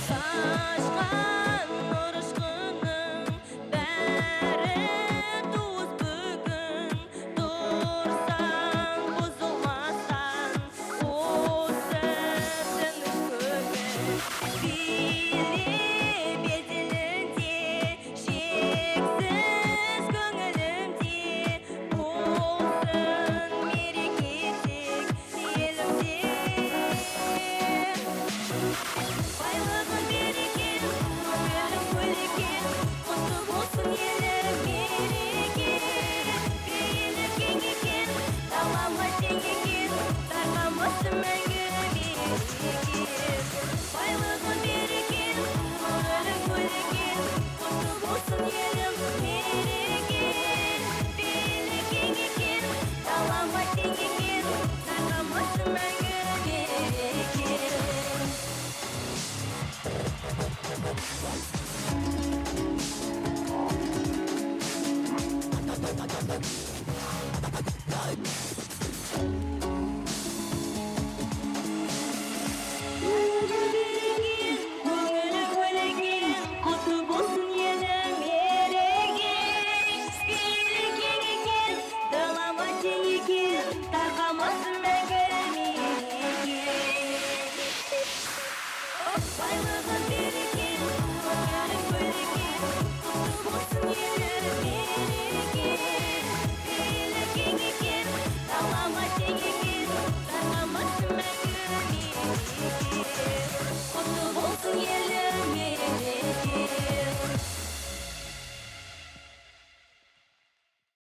Taşkan uruşkunun bäri tuz bugün dursan buzulmastan usırdın kөгün Bili bezilinde şeksiz köңülümde olsun merекetlik elimde Байлығын берекен, өмірің гүл екен, құтты болсын елім мереке. Пейілі кең екен, далама тең екен, тарқамасын мәңгі береке. Байлығын берекен, өмірің гүл екен, құтты болсын елім мереке. Пейілі кең екен, далама тең екен, тарқамасын мәңгі береке.